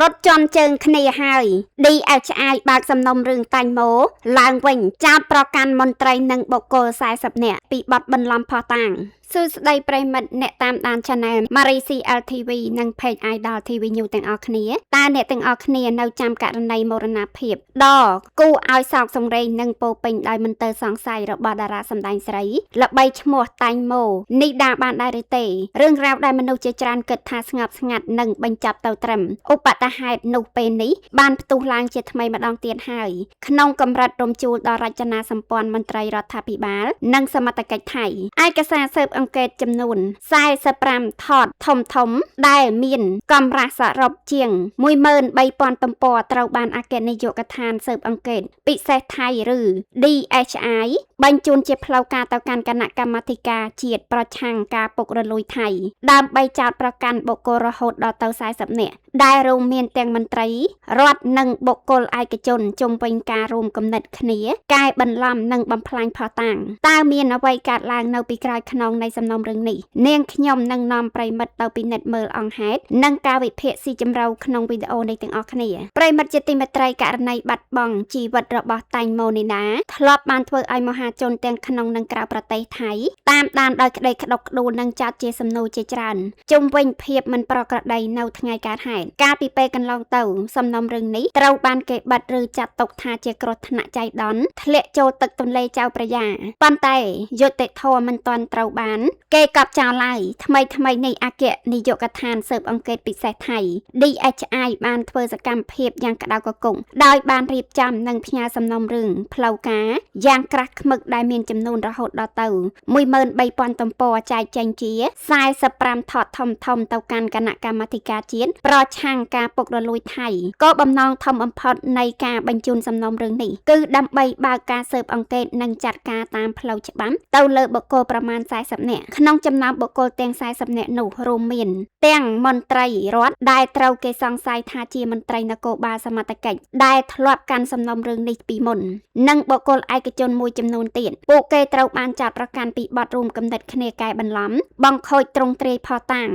រត់ជន់ជើងគ្នាហើយ DHI បើកសំណុំរឿងតាញ់ម៉ូឡើងវិញចោទប្រកាន់មន្ត្រីនិងបុគ្គល40នាក់ពីបទបន្លំផោះតាំងសួស្តីប្រិមិត្តអ្នកតាមដាន Channel Marisi LTV និង Page Idol TV New ទាំងអស់គ្នាតើអ្នកទាំងអស់គ្នានៅចាំករណីមរណភាពដ៏គួរឲ្យសោកសង្រេងនិងពោពេញដោយមន្ទិលសង្ស័យរបស់តារាសម្ដែងស្រីល្បីឈ្មោះតាញ់ម៉ូនេះដាបានដែរឬទេរឿងរ៉ាវដែលមនុស្សជាច្រើនគិតថាស្ងប់ស្ងាត់និងបញ្ចប់ទៅត្រឹមឧបតហេតុនោះពេលនេះបានផ្ទុះឡើងជាថ្មីម្ដងទៀតហើយក្នុងកម្រិតរំជួលដល់រចនាសម្ព័ន្ធមន្ត្រីរដ្ឋាភិបាលនិងសមត្ថកិច្ចថៃឯកសារស៊ើបអង្កេតចំនួន45ថតធំដែលមានកម្រាស់សរុបជាង 13,000 ទំព័រត្រូវបានអគ្គនាយកដ្ឋានស៊ើបអង្កេតពិសេសថៃឬ DHI បញ្ជូនជាផ្លូវការទៅកាន់គណៈកម្មាធិការជាតិប្រឆាំងការពុករលួយថៃដើម្បីចោទប្រកាន់បុគ្គលរហូតដល់ទៅ40នាក់ដែលរួមមានទាំងមន្ត្រីរដ្ឋនិងបុគ្គលឯកជនជុំវិញការរួមគំនិតគ្នាកែបន្លំនិងបំផ្លាញផោះតាំងតើមានអ្វីកើតឡើងនៅពីក្រោយខ្នងនៃសំណុំរឿងនេះនាងខ្ញុំនឹងនាំប្រិមិត្តទៅពិនិត្យមើលអង្គហេតុនិងការវិភាគស៊ីជម្រៅក្នុងវីដេអូនេះទាំងអស់គ្នាប្រិមិត្តជាទីមេត្រីករណីបាត់បង់ជីវិតរបស់តាញ់ម៉ូនីណាធ្លាប់បានធ្វើឲ្យមហាជនទាំងក្នុងនិងក្រៅប្រទេសថៃតាមដានដោយក្តីក្តុកក្តួលនិងចាត់ជាសំណួរជាច្រើនជុំវិញភាពមិនប្រក្រតីនៅថ្ងៃកើតហេតុកាលពីពេលកន្លងទៅសំណុំរឿងនេះត្រូវបានគេបិទឬចាត់ទុកថាជាគ្រោះថ្នាក់ចៃដន្យធ្លាក់ចូលទឹកទន្លេចៅប្រយ៉ាប៉ុន្តែយុត្តិធម៌មិនទាន់ត្រូវបានគេកប់ចោលឡើយថ្មីនេះអគ្គនាយកដ្ឋានស៊ើបអង្កេតពិសេសថៃ DHI បានធ្វើសកម្មភាពយ៉ាងក្តៅគគុកដោយបានរៀបចំនិងផ្ញើសំណុំរឿងផ្លូវការយ៉ាងក្រាស់ឃ្មឹកដែលមានចំនួនរហូតដល់ទៅ 13,000 ទំព័រចែកចេញជា45ថតធំទៅកាន់គណៈកម្មាធិការជាតិប្រឆាំងការពុករលួយថៃក៏បំណងធំបំផុតនៃការបញ្ជូនសំណុំរឿងនេះគឺដើម្បីបើកការស៊ើបអង្កេតនិងចាត់ការតាមផ្លូវច្បាប់ទៅលើបុគ្គលប្រមាណ40នាក់ក្នុងចំណោមបុគ្គលទាំង40នាក់នោះរួមមានទាំងមន្ត្រីរដ្ឋដែលត្រូវគេសង្ស័យថាជាមន្ត្រីនគរបាលសមត្ថកិច្ចដែលធ្លាប់កាន់សំណុំរឿងនេះពីមុននិងបុគ្គលឯកជនមួយចំនួនទៀតពួកគេត្រូវបានចាត់ប្រកាន់ពីបទរួមគំនិតគ្នាកែបន្លំបង្ខូចទ្រង់ទ្រាយផោះតាំង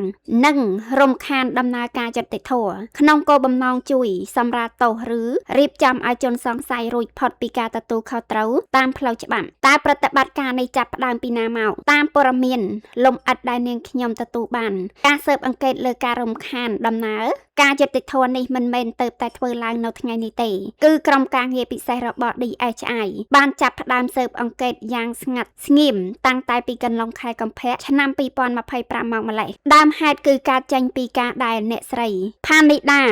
និងរំខានដំណើរការយុត្តិធម៌ក្នុងគោលបំណងជួយសម្រាលទោសឬរៀបចំឲ្យជនសង្ស័យរួចផុតពីការទទួលខុសត្រូវតាមផ្លូវច្បាប់តើប្រតិបត្តិការនេះចាប់ផ្ដើមពីណាមកតាមព័ត៌មានលំអិតដែលនាងខ្ញុំទទួលបានការស៊ើបអង្កេតលើការរំខានដំណើរការយុត្តិធម៌នេះមិនមែនទៅតែធ្វើឡើងនៅថ្ងៃនេះទេគឺក្រុមការងារពិសេសរបស់ DHI បានចាប់ផ្ដើមស៊ើបអង្កេតយ៉ាងស្ងាត់ស្ងៀមតាំងតែពីកន្លងខែកុម្ភៈឆ្នាំ2025មកម្លេះដើមហេតុគឺការចេញពីការដែលអ្នកស្រីផានីដា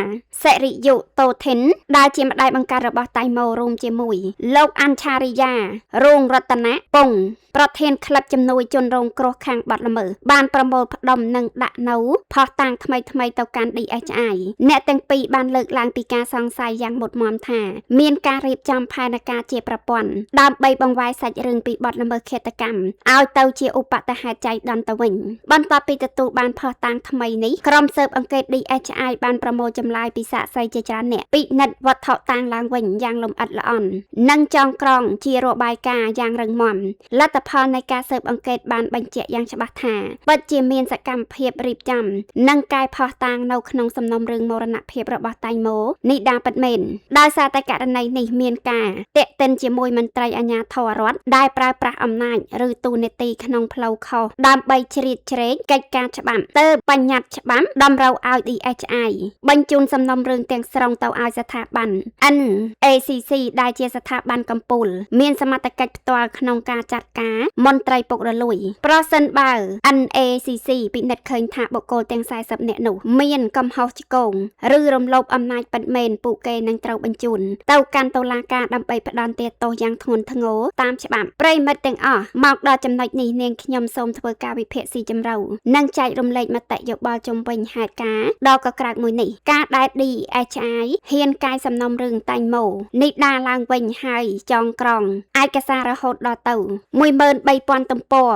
សិរិយុតូថិនដែលជាម្ដាយបង្កើតរបស់តាញ់ម៉ូរួមជាមួយលោកអាន់ឆារីយ៉ារងរតនៈពងប្រធានក្លឹបជំនួយជនរងគ្រោះខាងបាត់ល្មើសបានប្រមូលផ្ដុំនិងដាក់នៅផោះតាំងថ្មីទៅកាន់ DHI អ្នកទាំងពីរបានលើកឡើងពីការសង្ស័យយ៉ាងមុតមមថាមានការរៀបចំផែនការជាប្រព័ន្ធដើម្បីបង្វែរសាច់រឿងពីបទល្មើសឃាតកម្មឲ្យទៅជាឧបតហេតុចៃដន្យទៅវិញបន្ទាប់ពីទទួលបានផោះតាំងថ្មីនេះក្រុមស៊ើបអង្កេត DHI បានប្រមូលចម្លើយពីសាក្សីជាច្រើនអ្នកពិនិត្យវត្ថុតាំងឡើងវិញយ៉ាងលម្អិតល្អន់និងចងក្រងជារបាយការណ៍យ៉ាងរឹងមាំលទ្ធផលនៃការស៊ើបអង្កេតបានបញ្ជាក់យ៉ាងច្បាស់ថាពិតជាមានសកម្មភាពរៀបចំនិងកែផោះតាំងនៅក្នុងសំណុំរឿងមរណភាពរបស់តាញ់ម៉ូនេះដាពិតមែនដោយសារតែករណីនេះមានការតាក់ទិនជាមួយមន្ត្រីអាជ្ញាធររដ្ឋដែលប្រើប្រាស់អំណាចឬទូនាទីក្នុងផ្លូវខុសដើម្បីជ្រៀតជ្រែកកិច្ចការច្បាប់ទើបបញ្ញត្តិច្បាប់តម្រូវឲ្យ DHI បញ្ជូនសំណុំរឿងទាំងស្រុងទៅឲ្យស្ថាប័ន NACC ដែលជាស្ថាប័នកំពូលមានសមត្ថកិច្ចផ្ទាល់ក្នុងការចាត់ការមន្ត្រីពុករលួយប្រសិនបើ NACC ពិនិត្យឃើញថាបុគ្គលទាំង40នាក់នោះមានកំហុសឆ្គងឬរំលោភអំណាចពិតមែនពួកគេនឹងត្រូវបញ្ជូនទៅកាន់តុលាការដើម្បីផ្ដន្ទាទោសយ៉ាងធ្ងន់ធ្ងរតាមច្បាប់ប្រិមិត្តទាំងអស់មកដល់ចំណុចនេះនាងខ្ញុំសូមធ្វើការវិភាគស៊ីជម្រៅនិងចែករំលែកមតិយោបល់ជុំវិញហេតុការណ៍ដ៏កក្រើកមួយនេះការដែល DHI ហ៊ានកាយសំណុំរឿងតាញ់ម៉ូនេះដាឡើងវិញហើយចងក្រងឯកសាររហូតដល់ទៅ 13,000 ទំព័រ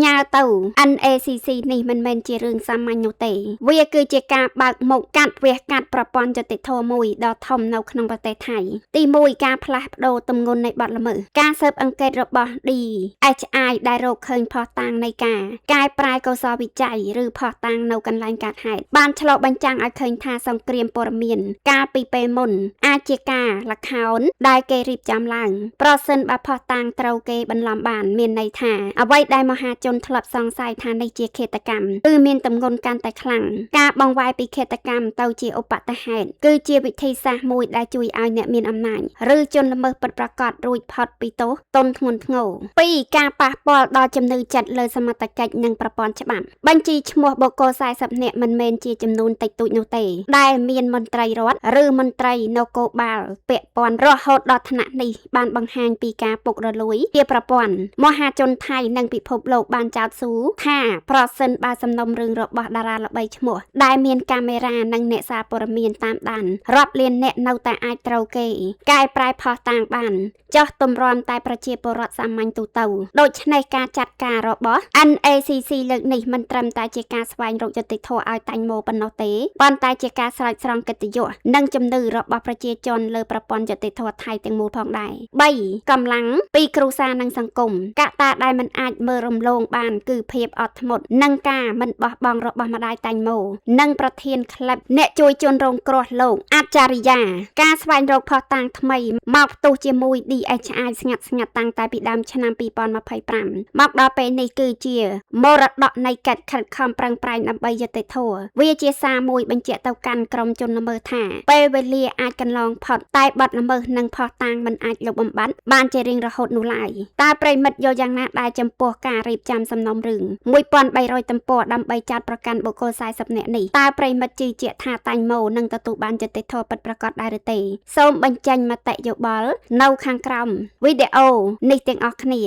ញ ញ៉ាទៅ NACC នេះមិនមែនជារឿងសាមញ្ញនោះទេវាគឺជាការបើកមុខកាត់វះកាត់ប្រព័ន្ធយុតិធធម៌មួយដ៏ធំនៅក្នុងប្រទេសថៃទី1ការផ្លាស់ប្ដូរទម្ងន់នៃបទល្មើសការស៊ើបអង្កេតរបស់ DHI ដែលរកឃើញភស្តុតាងនៃការកែប្រែកោសលវិច័យឬភស្តុតាងនៅកន្លែងកើតហេតុបានឆ្លុះបញ្ចាំងឲ្យឃើញថាសង្គ្រាមព័ត៌មានកាលពីពេលមុនអាចជាការល្ខោនដែលគេរៀបចំឡើងប្រសិនបើភស្តុតាងត្រូវគេបន្លំបានមានន័យថាអ្វីដែលមហាជនធ្លាប់សង្ស័យថានេះជាឃាតកម្មគឺមានទម្ងន់កាន់តែខ្លាំងការបង្វែរពីឃាតកម្មទៅជាឧបទ្ទហេតុគឺជាវិធីសាស្ត្រមួយដែលជួយឲ្យអ្នកមានអំណាចឬជនល្មើសពិតប្រាកដរួចផុតពីទោសទណ្ឌធ្ងន់ធ្ងរ 2. ការប៉ះពាល់ដល់ចំណឺចិត្តលើសមត្ថកិច្ចនិងប្រព័ន្ធច្បាប់បញ្ជីឈ្មោះបុគ្គល40នាក់មិនមែនជាចំនួនតិចតួចនោះទេដែលមានមន្ត្រីរដ្ឋឬមន្ត្រីនគរបាលពាក់ព័ន្ធរហូតដល់ថ្នាក់នេះបានបង្ហាញពីការពុករលួយជាប្រព័ន្ធមហាជនថៃនិងពិភពលោកបានចោទសួរថាប្រសិនបើសំណុំរឿងរបស់តារាល្បីឈ្មោះដែលមានកាមេរ៉ានិងអ្នកសារព័ត៌មានតាមដានរាប់លានអ្នកនៅតែអាចត្រូវគេកែប្រែផុសតាងបានចោះទម្រាំតែប្រជាពលរដ្ឋសាមញ្ញទូទៅដូច្នេះការចាត់ការរបស់ NACC លើកនេះមិនត្រឹមតែជាការស្វែងរកយុត្តិធម៌ឲ្យតាញ់ម៉ូប៉ុណ្ណោះទេប៉ុន្តែជាការស្រោចស្រង់កិត្តិយសនិងជំនឿរបស់ប្រជាជនលើប្រព័ន្ធយុត្តិធម៌ថៃទាំងមូលផងដែរ 3. កម្លាំងពីគ្រួសារនិងសង្គមកត្តាដែលមិនអាចមើលរំលងបានគឺភាពអត់ធ្មត់និងការមិនបោះបង់របស់ម្ដាយតាញ់ម៉ូនិងប្រធានក្លឹបអ្នកជួយជនរងគ្រោះលោកអច្ចារិយាការស្វែងរកភស្តុតាងថ្មីមកផ្ទុះជាមួយ DHI ស្ងាត់តាំងតែពីដើមឆ្នាំ2025មកដល់ពេលនេះគឺជាមរតកនៃកិច្ចខិតខំប្រឹងប្រែងដើម្បីយុត្តិធម៌វាជាសារមួយបញ្ជាក់ទៅកាន់ក្រុមជនល្មើសថាពេលវេលាអាចកន្លងផុតតែបទល្មើសនិងភស្តុតាងមិនអាចលុបបំបាត់បានជារៀងរហូតនោះឡើយតើប្រិមិត្តយល់យ៉ាងណាដែរចំពោះការរៀបចំសំណុំរឿង1300ទំព័រដើម្បីចាត់ប្រកាន់បុគ្គល40នាក់នេះតើប្រិមិត្តជឿជាក់ថាតាញ់ម៉ូនឹងទទួលបានយុត្តិធម៌ពិតប្រាកដដែរឬទេសូមបញ្ចេញមតិយោបល់នៅខាងក្រោមវីដេអូនេះទាំងអស់គ្នា